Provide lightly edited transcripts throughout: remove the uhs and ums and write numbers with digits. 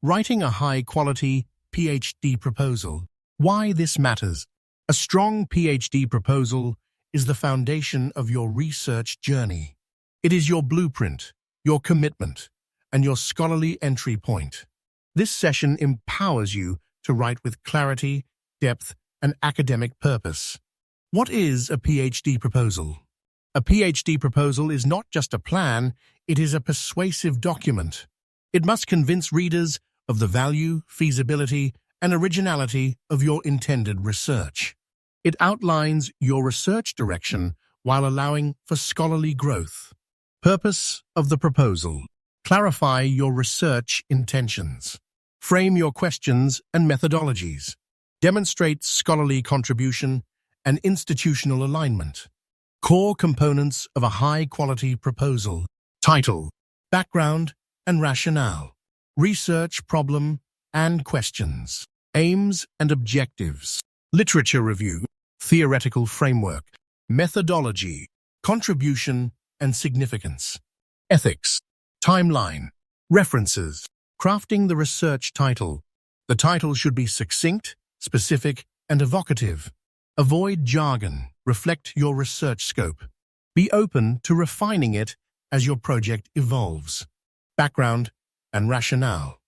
Writing a high-quality PhD proposal. Why this matters. A strong PhD proposal is the foundation of your research journey. It is your blueprint, your commitment, and your scholarly entry point. This session empowers you to write with clarity, depth, and academic purpose. What is a PhD proposal? A PhD proposal is not just a plan, it is a persuasive document. It must convince readers of the value, feasibility, and originality of your intended research. It outlines your research direction while allowing for scholarly growth. Purpose of the proposal. Clarify your research intentions. Frame your questions and methodologies. Demonstrate scholarly contribution and institutional alignment. Core components of a high-quality proposal. Title, background, and rationale. Research problem and questions. Aims and objectives. Literature review. Theoretical framework. Methodology. Contribution and significance. Ethics. Timeline. References. Crafting the research title. The title should be succinct, specific, and evocative. Avoid jargon. Reflect your research scope. Be open to refining it as your project evolves. Background and rationale.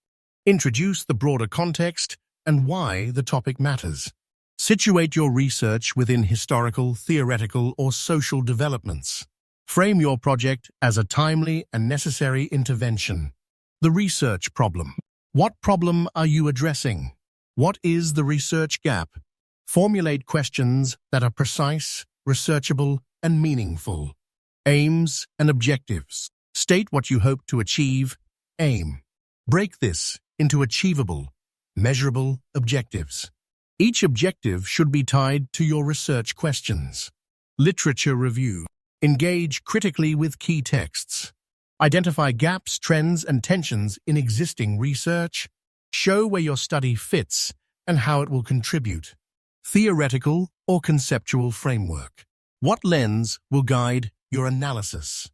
Introduce the broader context and why the topic matters. Situate your research within historical, theoretical, or social developments. Frame your project as a timely and necessary intervention. The research problem. What problem are you addressing? What is the research gap? Formulate questions that are precise, researchable, and meaningful. Aims and objectives. State what you hope to achieve. Aim. Break this into achievable, measurable objectives. Each objective should be tied to your research questions. Literature review. Engage critically with key texts. Identify gaps, trends, and tensions in existing research. Show where your study fits and how it will contribute. Theoretical or conceptual framework. What lens will guide your analysis?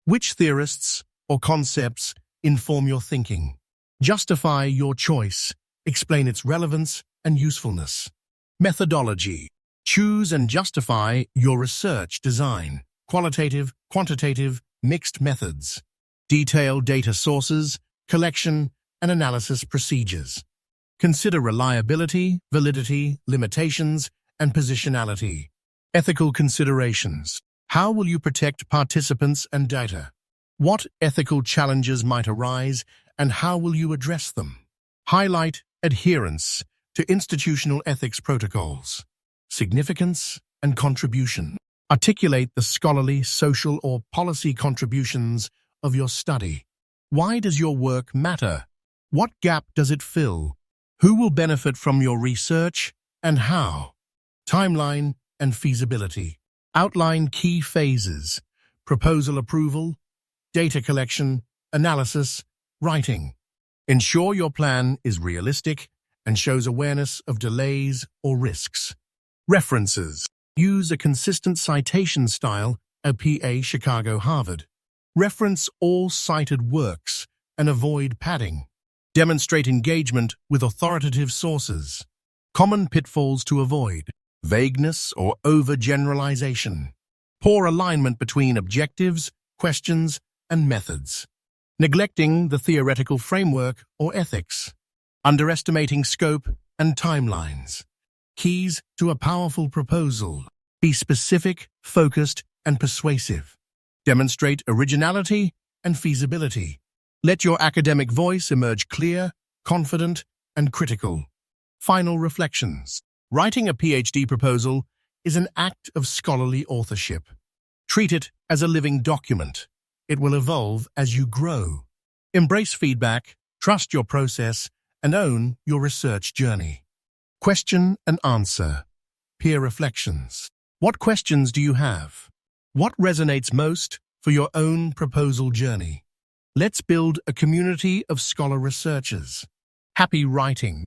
Which theorists or concepts inform your thinking? Justify your choice. Explain its relevance and usefulness. Methodology. Choose and justify your research design. Qualitative, quantitative, mixed methods. Detail data sources, collection, and analysis procedures. Consider reliability, validity, limitations, and positionality. Ethical considerations. How will you protect participants and data? What ethical challenges might arise, and how will you address them? Highlight adherence to institutional ethics protocols. Significance and contribution. Articulate the scholarly, social, or policy contributions of your study. Why does your work matter? What gap does it fill? Who will benefit from your research, and how? Timeline and feasibility. Outline key phases: proposal approval, data collection, analysis, writing. Ensure your plan is realistic and shows awareness of delays or risks. References. Use a consistent citation style at PA Chicago Harvard. Reference all cited works and avoid padding. Demonstrate engagement with authoritative sources. Common pitfalls to avoid: vagueness or overgeneralization. Poor alignment between objectives, questions, and methods. Neglecting the theoretical framework or ethics. Underestimating scope and timelines. Keys to a powerful proposal. Be specific, focused, and persuasive. Demonstrate originality and feasibility. Let your academic voice emerge clear, confident, and critical. Final reflections. Writing a PhD proposal is an act of scholarly authorship. Treat it as a living document. It will evolve as you grow. Embrace feedback, trust your process, and own your research journey. Question and answer. Peer reflections. What questions do you have? What resonates most for your own proposal journey? Let's build a community of scholar researchers. Happy writing!